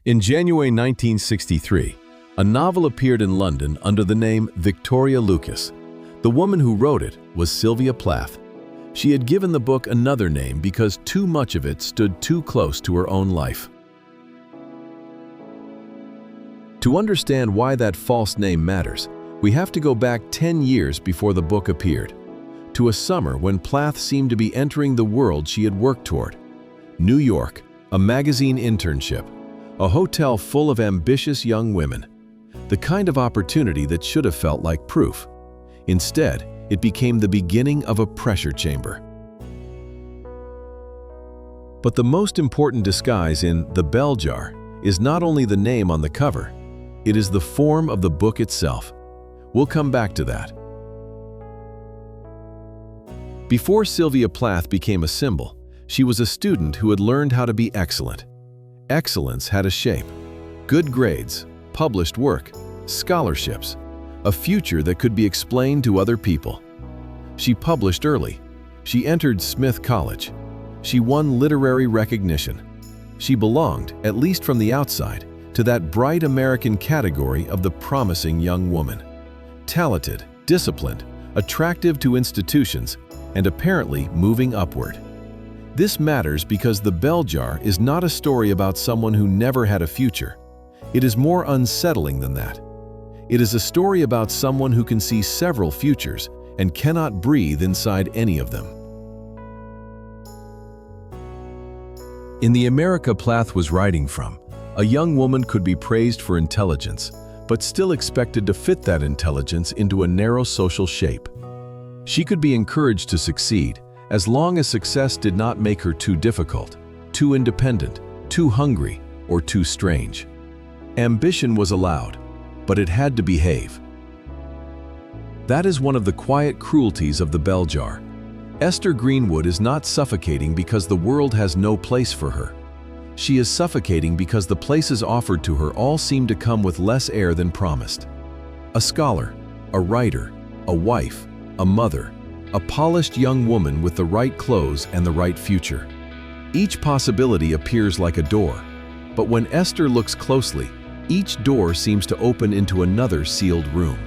In January 1963, a novel appeared in London under the name Victoria Lucas. The woman who wrote it was Sylvia Plath. She had given the book another name because too much of it stood too close to her own life. To understand why that false name matters, we have to go back 10 years before the book appeared, to a summer when Plath seemed to be entering the world she had worked toward. New York, a magazine internship, a hotel full of ambitious young women, the kind of opportunity that should have felt like proof. Instead, it became the beginning of a pressure chamber. But the most important disguise in The Bell Jar is not only the name on the cover, it is the form of the book itself. We'll come back to that. Before Sylvia Plath became a symbol, she was a student who had learned how to be excellent. Excellence had a shape: good grades, published work, scholarships, a future that could be explained to other people. She published early. She entered Smith College. She won literary recognition. She belonged, at least from the outside, to that bright American category of the promising young woman. Talented, disciplined, attractive to institutions, and apparently moving upward. This matters because The Bell Jar is not a story about someone who never had a future. It is more unsettling than that. It is a story about someone who can see several futures and cannot breathe inside any of them. In the America Plath was writing from, a young woman could be praised for intelligence, but still expected to fit that intelligence into a narrow social shape. She could be encouraged to succeed, as long as success did not make her too difficult, too independent, too hungry, or too strange. Ambition was allowed, but it had to behave. That is one of the quiet cruelties of The Bell Jar. Esther Greenwood is not suffocating because the world has no place for her. She is suffocating because the places offered to her all seem to come with less air than promised. A scholar, a writer, a wife, a mother, a polished young woman with the right clothes and the right future. Each possibility appears like a door, but when Esther looks closely, each door seems to open into another sealed room.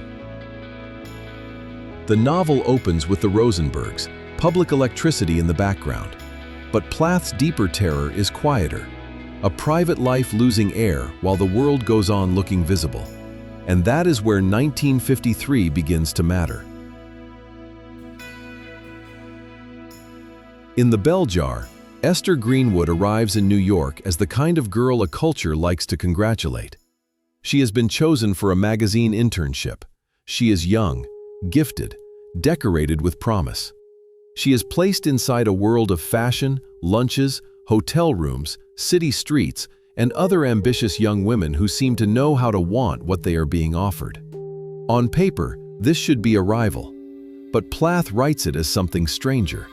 The novel opens with the Rosenbergs, public electricity in the background. But Plath's deeper terror is quieter, a private life losing air while the world goes on looking visible. And that is where 1953 begins to matter. In The Bell Jar, Esther Greenwood arrives in New York as the kind of girl a culture likes to congratulate. She has been chosen for a magazine internship. She is young, gifted, decorated with promise. She is placed inside a world of fashion, lunches, hotel rooms, city streets, and other ambitious young women who seem to know how to want what they are being offered. On paper, this should be a rival, but Plath writes it as something stranger.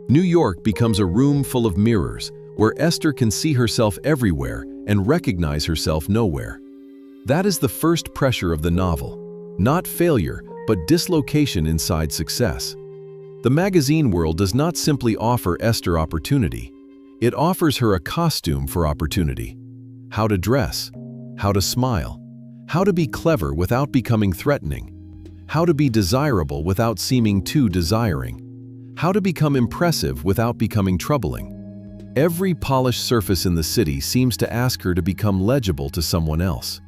New York becomes a room full of mirrors, where Esther can see herself everywhere and recognize herself nowhere. That is the first pressure of the novel, not failure, but dislocation inside success. The magazine world does not simply offer Esther opportunity, it offers her a costume for opportunity. How to dress, how to smile, how to be clever without becoming threatening, how to be desirable without seeming too desiring, how to become impressive without becoming troubling. Every polished surface in the city seems to ask her to become legible to someone else.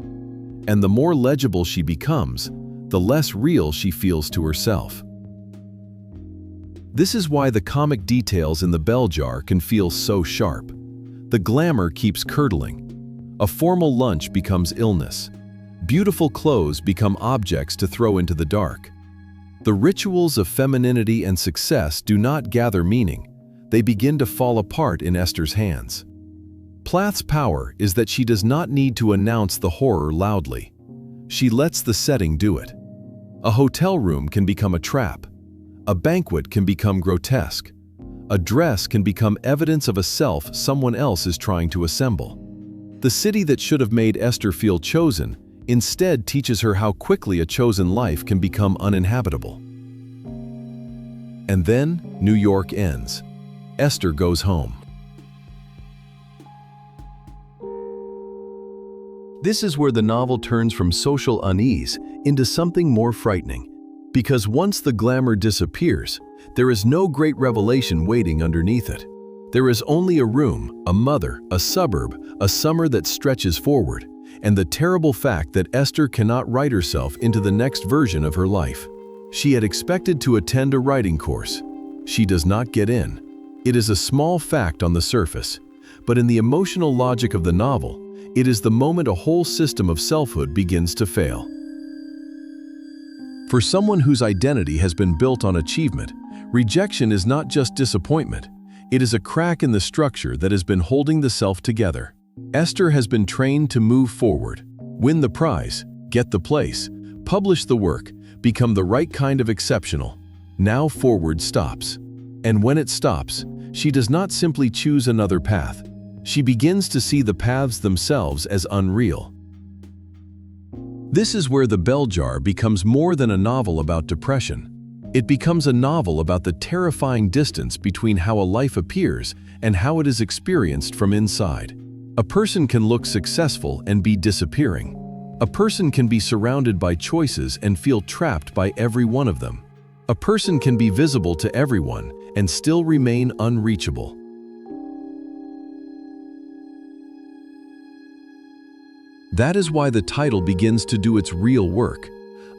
And the more legible she becomes, the less real she feels to herself. This is why the comic details in The Bell Jar can feel so sharp. The glamour keeps curdling. A formal lunch becomes illness. Beautiful clothes become objects to throw into the dark. The rituals of femininity and success do not gather meaning. They begin to fall apart in Esther's hands. Plath's power is that she does not need to announce the horror loudly. She lets the setting do it. A hotel room can become a trap. A banquet can become grotesque. A dress can become evidence of a self someone else is trying to assemble. The city that should have made Esther feel chosen instead teaches her how quickly a chosen life can become uninhabitable. And then New York ends. Esther goes home. This is where the novel turns from social unease into something more frightening. Because once the glamour disappears, there is no great revelation waiting underneath it. There is only a room, a mother, a suburb, a summer that stretches forward, and the terrible fact that Esther cannot write herself into the next version of her life. She had expected to attend a writing course. She does not get in. It is a small fact on the surface, but in the emotional logic of the novel, it is the moment a whole system of selfhood begins to fail. For someone whose identity has been built on achievement, rejection is not just disappointment. It is a crack in the structure that has been holding the self together. Esther has been trained to move forward, win the prize, get the place, publish the work, become the right kind of exceptional. Now forward stops. And when it stops, she does not simply choose another path. She begins to see the paths themselves as unreal. This is where The Bell Jar becomes more than a novel about depression. It becomes a novel about the terrifying distance between how a life appears and how it is experienced from inside. A person can look successful and be disappearing. A person can be surrounded by choices and feel trapped by every one of them. A person can be visible to everyone and still remain unreachable. That is why the title begins to do its real work.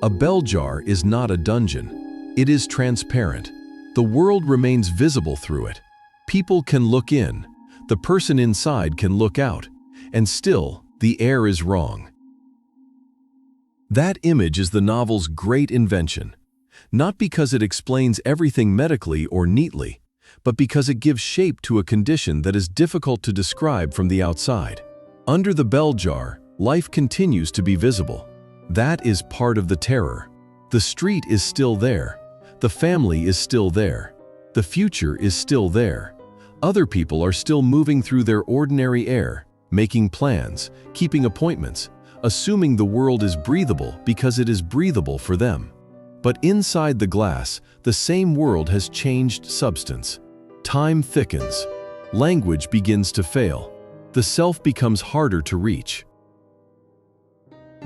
A bell jar is not a dungeon. It is transparent. The world remains visible through it. People can look in. The person inside can look out. And still, the air is wrong. That image is the novel's great invention. Not because it explains everything medically or neatly, but because it gives shape to a condition that is difficult to describe from the outside. Under the bell jar, life continues to be visible. That is part of the terror. The street is still there. The family is still there. The future is still there. Other people are still moving through their ordinary air, making plans, keeping appointments, assuming the world is breathable because it is breathable for them. But inside the glass, the same world has changed substance. Time thickens. Language begins to fail. The self becomes harder to reach.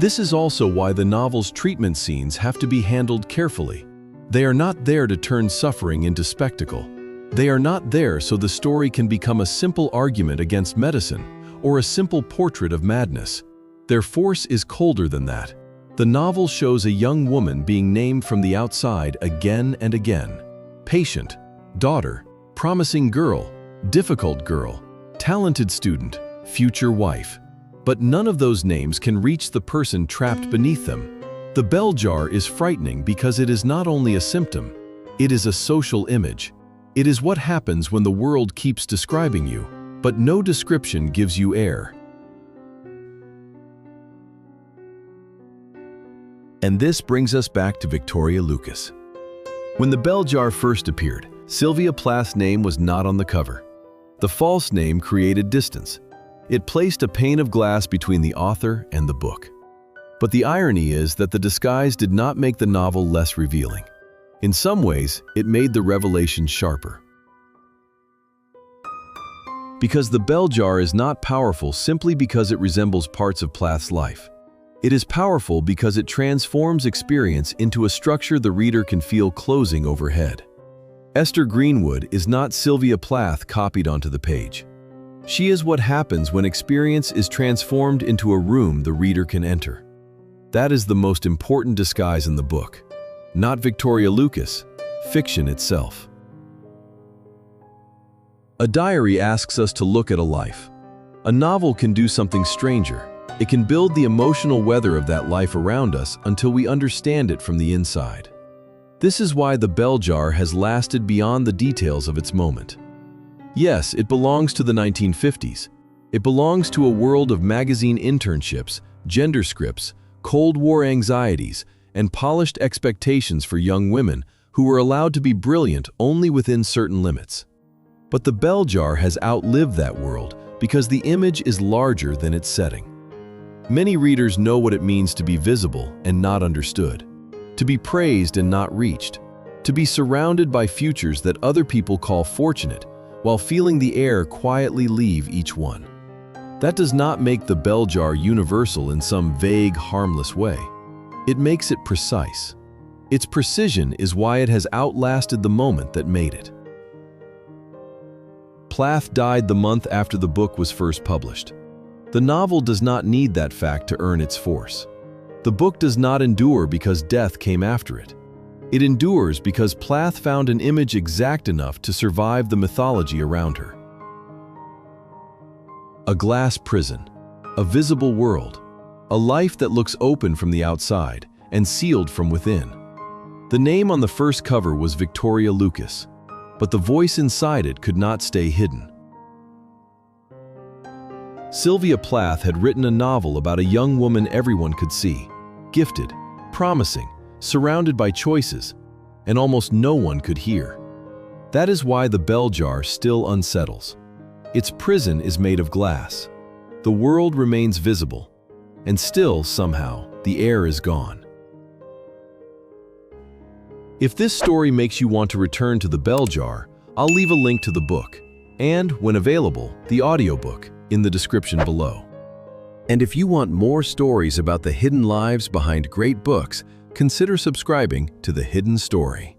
This is also why the novel's treatment scenes have to be handled carefully. They are not there to turn suffering into spectacle. They are not there so the story can become a simple argument against medicine or a simple portrait of madness. Their force is colder than that. The novel shows a young woman being named from the outside again and again. Patient, daughter, promising girl, difficult girl, talented student, future wife. But none of those names can reach the person trapped beneath them. The bell jar is frightening because it is not only a symptom, it is a social image. It is what happens when the world keeps describing you, but no description gives you air. And this brings us back to Victoria Lucas. When The Bell Jar first appeared, Sylvia Plath's name was not on the cover. The false name created distance. It placed a pane of glass between the author and the book. But the irony is that the disguise did not make the novel less revealing. In some ways, it made the revelation sharper. Because The Bell Jar is not powerful simply because it resembles parts of Plath's life. It is powerful because it transforms experience into a structure the reader can feel closing overhead. Esther Greenwood is not Sylvia Plath copied onto the page. She is what happens when experience is transformed into a room the reader can enter. That is the most important disguise in the book. Not Victoria Lucas, fiction itself. A diary asks us to look at a life. A novel can do something stranger. It can build the emotional weather of that life around us until we understand it from the inside. This is why The Bell Jar has lasted beyond the details of its moment. Yes, it belongs to the 1950s. It belongs to a world of magazine internships, gender scripts, Cold War anxieties, and polished expectations for young women who were allowed to be brilliant only within certain limits. But The Bell Jar has outlived that world because the image is larger than its setting. Many readers know what it means to be visible and not understood, to be praised and not reached, to be surrounded by futures that other people call fortunate, while feeling the air quietly leave each one. That does not make the bell jar universal in some vague, harmless way. It makes it precise. Its precision is why it has outlasted the moment that made it. Plath died the month after the book was first published. The novel does not need that fact to earn its force. The book does not endure because death came after it. It endures because Plath found an image exact enough to survive the mythology around her. A glass prison, a visible world, a life that looks open from the outside and sealed from within. The name on the first cover was Victoria Lucas, but the voice inside it could not stay hidden. Sylvia Plath had written a novel about a young woman everyone could see, gifted, promising, surrounded by choices, and almost no one could hear. That is why the bell jar still unsettles. Its prison is made of glass. The world remains visible, and still, somehow, the air is gone. If this story makes you want to return to the bell jar, I'll leave a link to the book, and, when available, the audiobook, in the description below. And if you want more stories about the hidden lives behind great books, consider subscribing to The Hidden Story.